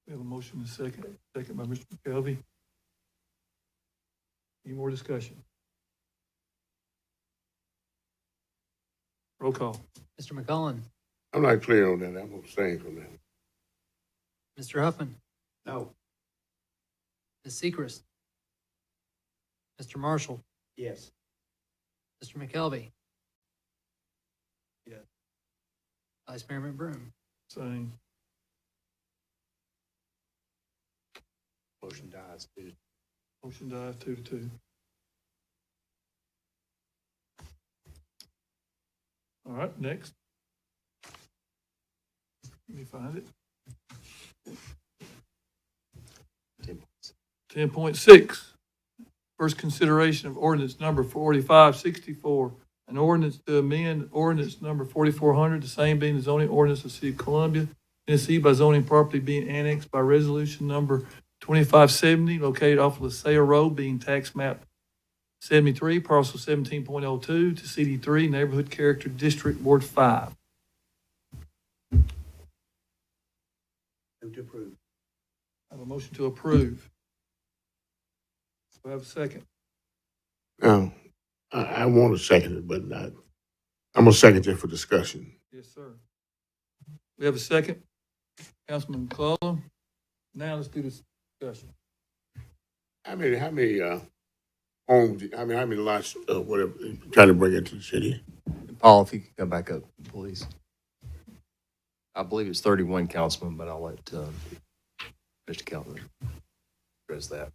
We have a motion and a second. Second by Mr. McKelvey. Any more discussion? Roll call. Mr. McCollum, I'm not clear on that. I'm abstaining from that. Mr. Huffman, No. Ms. Sechrist, Mr. Marshall, Yes. Mr. McKelvey. Yes. Vice Mayor McBroom. Same. Motion dies, dude. Motion dies 2-2. All right, next. Let me find it. 10.6. First consideration of ordinance number 4564, an ordinance to amend ordinance number 4400, the same being the zoning ordinance of the City of Columbia, Tennessee, by zoning property being annexed by resolution number 2570, located off of LaSalle Road, being tax map 73, parcel 17.02 to CD3, Neighborhood Character District, Ward 5. Move to approve. I have a motion to approve. Do I have a second? Now, I want to second it, but not, I'm going to second it for discussion. Yes, sir. We have a second. Councilman McClellan. Now let's do this discussion. How many homes, how many lots, whatever, trying to bring into the city? Paul, if you could come back up, please. I believe it's 31, Councilman, but I'll let Mr. Keltner address that.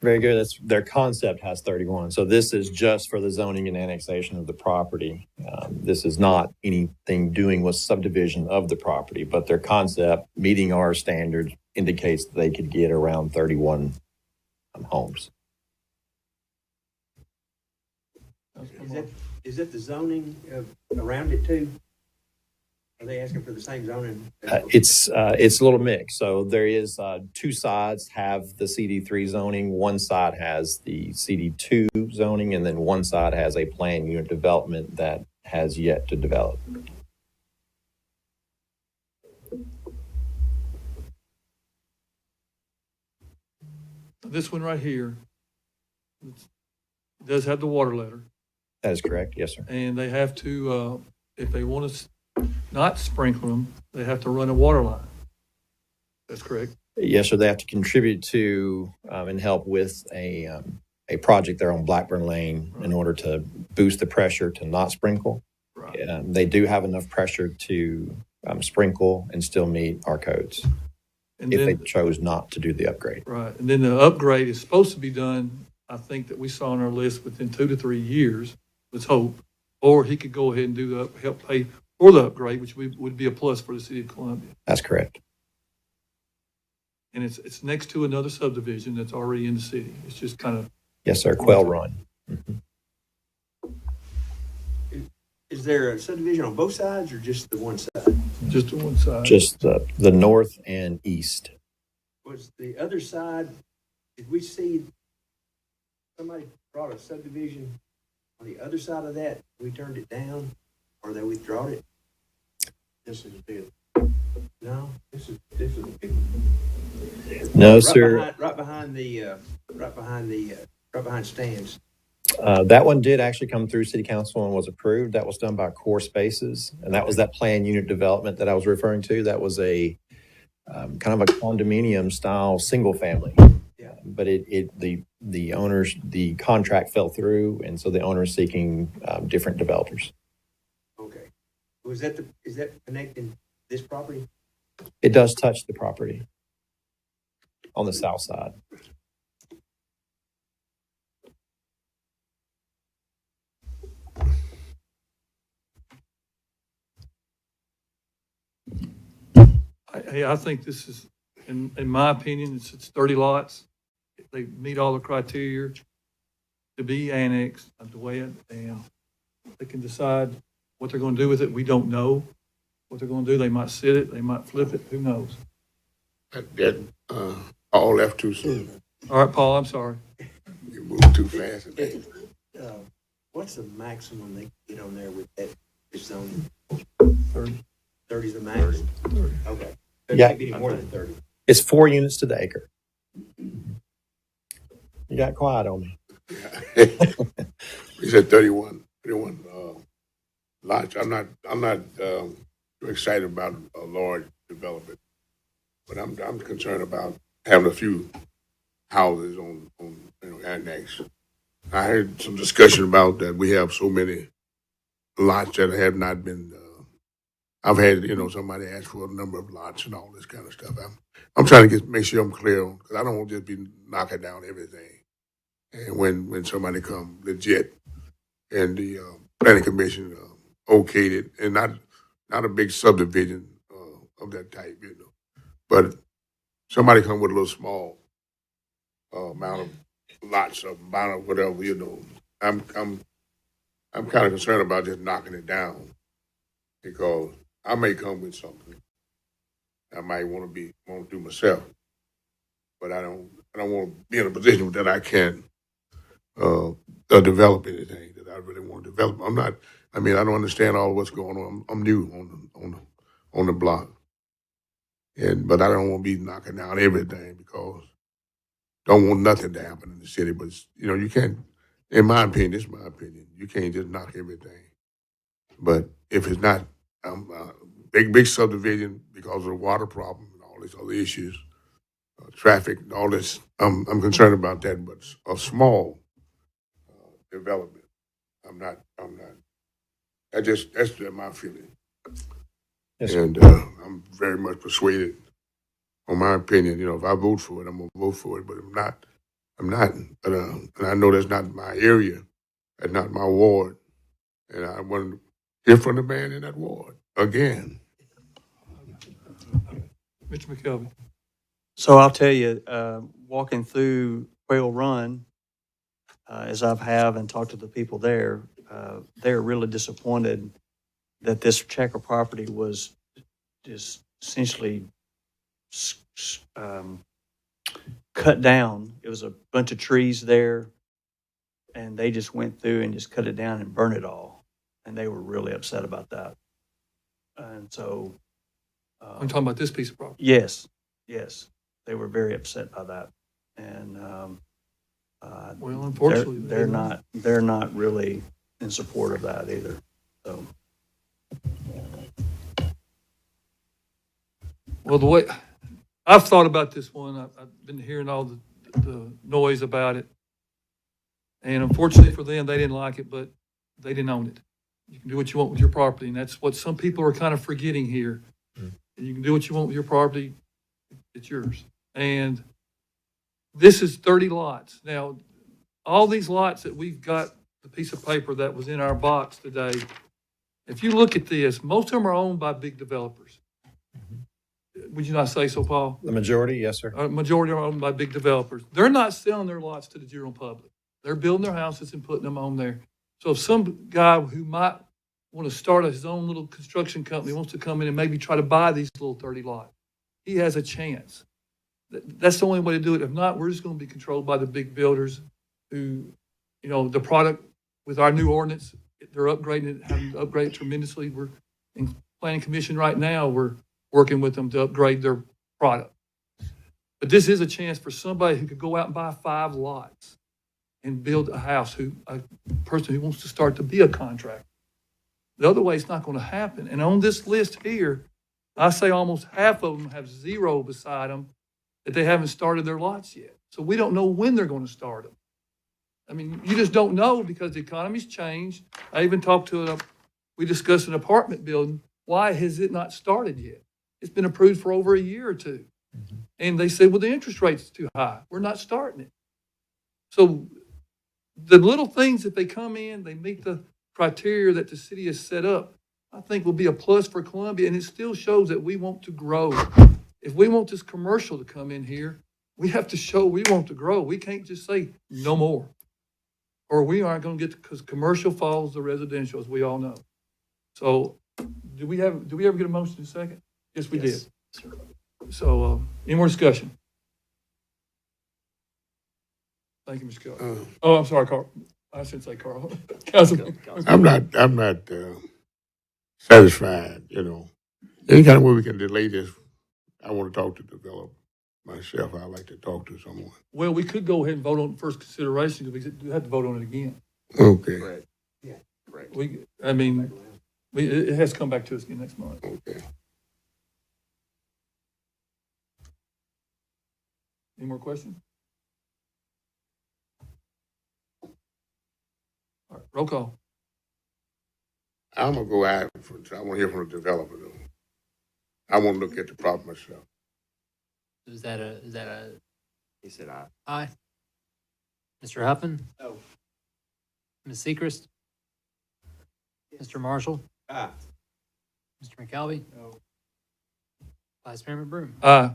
Very good. That's, their concept has 31. So this is just for the zoning and annexation of the property. This is not anything doing with subdivision of the property, but their concept, meeting our standards, indicates that they could get around 31 homes. Is that the zoning around it too? Are they asking for the same zoning? It's a little mix. So there is 2 sides have the CD3 zoning. One side has the CD2 zoning, and then one side has a planned unit development that has yet to develop. This one right here does have the water letter. That is correct. Yes, sir. And they have to, if they want to not sprinkle them, they have to run a water line. That's correct. Yes, sir. They have to contribute to and help with a project there on Blackburn Lane in order to boost the pressure to not sprinkle. Right. They do have enough pressure to sprinkle and still meet our codes And if then, they chose not to do the upgrade. right. And then the upgrade is supposed to be done, I think that we saw on our list within 2 to 3 years, let's hope. Or he could go ahead and do the, help pay for the upgrade, which would be a plus for the city of Columbia. That's correct. And it's next to another subdivision that's already in the city. It's just kind of, Yes, sir. Quail Run. Is there a subdivision on both sides or just the one side? just to one side. Just the north and east. Was the other side, did we see somebody brought a subdivision on the other side of that? We turned it down or they withdrawed it? This is a big. No, this is a big one. No, Right sir. Right behind Stan's. That one did actually come through city council and was approved. That was done by Core Spaces. And that was that planned unit development that I was referring to. That was a kind of a condominium style, single family. Yeah. But the owners, the contract fell through. And so the owner is seeking different developers. Okay. Is that connecting this property? It does touch the property on the south side. I think this is, in my opinion, it's 30 lots. They meet all the criteria to be annexed, the way it, and they can decide what they're going to do with it. We don't know what they're going to do. They might sit it, they might flip it, who knows? That all left too soon. All right, Paul, I'm sorry. You moved too fast. What's the maximum they can get on there with that zoning? 30. 30 is the max? 30. Okay. There Yeah. can't be any more than 30. It's 4 units to the acre. You got quiet on me. You said 31 lots. I'm not too excited about a large development, but I'm concerned about having a few houses on annex. I heard some discussion about that. We have so many lots that have not been. I've had somebody ask for a number of lots and all this kind of stuff. I'm trying to make sure I'm clear on, because I don't want to just be knocking down everything. And when somebody come legit and the planning commission okayed it, and not a big subdivision of that type, but somebody come with a little small amount of lots of amount of whatever, I'm kind of concerned about just knocking it down, because I may come with something I might want to do myself, but I don't want to be in a position that I can develop anything that I really want to develop. I don't understand all what's going on. I'm new on the block, but I don't want to be knocking down everything, because don't want nothing to happen in the city. But you can't. In my opinion, this is my opinion. You can't just knock everything. But if it's not big subdivision because of the water problem and all these other issues, traffic, all this, I'm concerned about that. But a small development, I'm not. That's just my feeling. Yes, and I'm very much persuaded, on my opinion. If I vote for it, I'm gonna vote for it. But I'm not. And I know that's not my area. That's not my ward. And I want to hear from the man in that ward again. Mr. McKelvey. So I'll tell you, walking through Quail Run, as I have and talked to the people there, they're really disappointed that this Checker property was just essentially cut down. It was a bunch of trees there, and they just went through and just cut it down and burned it all. And they were really upset about that. And so... I'm talking about this piece of property. Yes. They were very upset by that. And well, unfortunately, they're not really in support of that either. So, well, the way I've thought about this one. I've been hearing all the noise about it. And unfortunately for them, they didn't like it, but they didn't own it. You can do what you want with your property, and that's what some people are kind of forgetting here. You can do what you want with your property, it's yours. And this is 30 lots. Now, all these lots that we've got, the piece of paper that was in our box today, if you look at this, most of them are owned by big developers. Would you not say so, Paul? The majority, yes, sir. A majority are owned by big developers. They're not selling their lots to the general public. They're building their houses and putting them on there. So if some guy who might want to start his own little construction company wants to come in and maybe try to buy these little 30 lots, he has a chance. That's the only way to do it. If not, we're just going to be controlled by the big builders who, you know, the product with our new ordinance, they're upgrading it, having to upgrade it tremendously. We're in planning commission right now. We're working with them to upgrade their product. But this is a chance for somebody who could go out and buy 5 lots and build a house, a person who wants to start to be a contractor. The other way, it's not going to happen. And on this list here, I say almost half of them have 0 beside them that they haven't started their lots yet. So we don't know when they're going to start them. I mean, you just don't know because the economy's changed. I even talked to we discussed an apartment building. Why has it not started yet? It's been approved for over a year or 2. And they said, well, the interest rate's too high. We're not starting it. So the little things, if they come in, they meet the criteria that the city has set up, I think will be a plus for Columbia. And it still shows that we want to grow. If we want this commercial to come in here, we have to show we want to grow. We can't just say no more. Or we aren't going to get, because commercial follows the residential, as we all know. So do we ever get a motion in a second? Yes, we did. So any more discussion? Thank you, Mr. Kelly. I'm sorry, Carl. I shouldn't say Carl. Councilman. I'm not satisfied, you know. Any kind of way we can delay this, I want to talk to the developer myself. I'd like to talk to someone. Well, we could go ahead and vote on first consideration because we have to vote on it again. Okay. Correct. Yeah, correct. It has to come back to us again next month. Okay. Any more questions? All right, roll call. I'm gonna go out. I want to hear from the developer though. I want to look at the problem myself. Is that a? He said aye. Aye. Mr. Huffman? No. Ms. Sechrist? Mr. Marshall? Aye. Mr. McKelvey? No. Vice Mayor McBroom? Aye.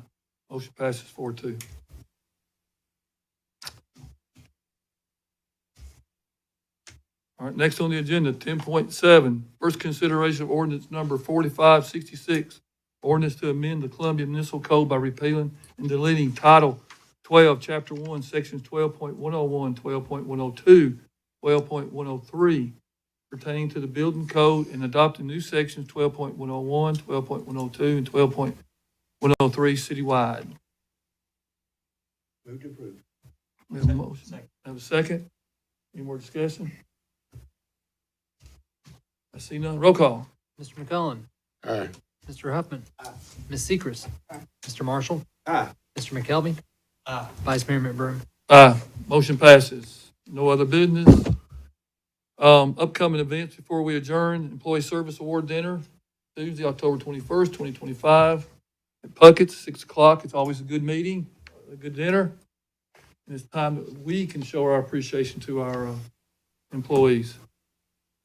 Motion passes 4-2. All right, next on the agenda, 10.7, first consideration of ordinance number 4566, ordinance to amend the Columbia Municipal Code by repealing and deleting Title 12, Chapter 1, Sections 12.101, 12.102, 12.103, pertaining to the building code and adopting new sections 12.101, 12.102, and 12.103 citywide. Move to approve. We have a motion. Have a second? Any more discussion? I see none. Roll call. Mr. McCullen? Aye. Mr. Huffman? Aye. Ms. Sechrist? Aye. Mr. Marshall? Aye. Mr. McKelvey? Aye. Vice Mayor McBroom? Aye. Motion passes. No other business. Upcoming events before we adjourn, Employee Service Award Dinner, Tuesday, October 21st, 2025, at Puckett's, 6 o'clock. It's always a good meeting, a good dinner. And it's time that we can show our appreciation to our employees.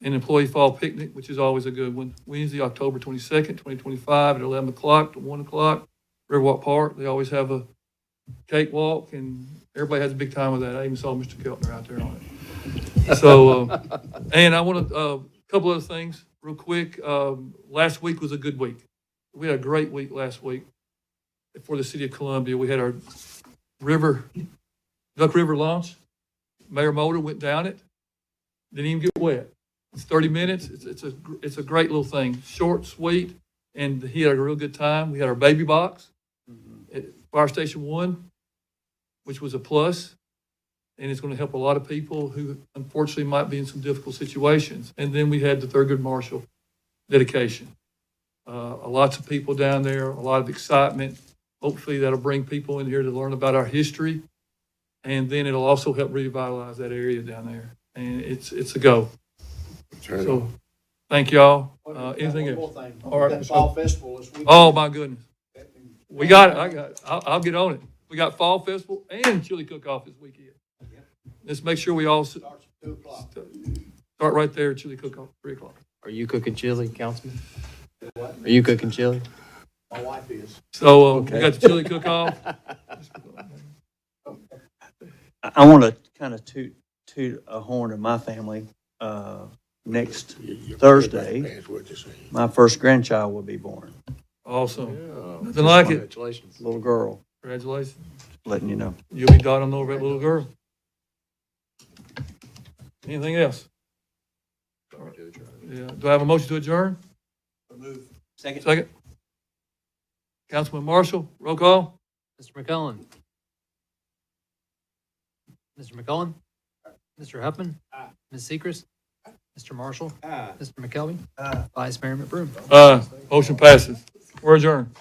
An employee fall picnic, which is always a good one, Wednesday, October 22nd, 2025, at 11 o'clock to 1 o'clock, Riverwalk Park. They always have a cakewalk, and everybody has a big time with that. I even saw Mr. Keltner out there on it. So, and I want to, a couple other things real quick. Last week was a good week. We had a great week last week for the city of Columbia. We had our Duck River launch. Mayor Motor went down it. Didn't even get wet. It's 30 minutes. It's a great little thing. Short, sweet, and he had a real good time. We had our baby box at Fire Station 1, which was a plus, and it's going to help a lot of people who unfortunately might be in some difficult situations. And then we had the Thurgood Marshall dedication. Lots of people down there, a lot of excitement. Hopefully that'll bring people in here to learn about our history. And then it'll also help revitalize that area down there. And it's a go. So, thank y'all. Anything else? All right. Fall festival this weekend. Oh, my goodness. We got it. I got it. I'll get on it. We got Fall Festival and Chili Cook-Off this weekend. Let's make sure we all Starts at 2 o'clock. start right there, Chili Cook-Off, 3 o'clock. Are you cooking chili, Councilman? Are you cooking chili? My wife is. So, we got the Chili Cook-Off. I want to kind of toot a horn of my family. Next Thursday, my first grandchild will be born. Awesome. Nothing like it. Congratulations. Little girl, Congratulations. letting you know. You'll be dotting over that little girl. Anything else? Yeah. Do I have a motion to adjourn? Second. Second. Councilman Marshall, roll call. Mr. McCollum. Mr. McCollum. Mr. Huffman. Ms. Seacrest. Mr. Marshall. Aye. Mr. McKelvey. Vice Mayor McBroom. Motion passes. We're adjourned.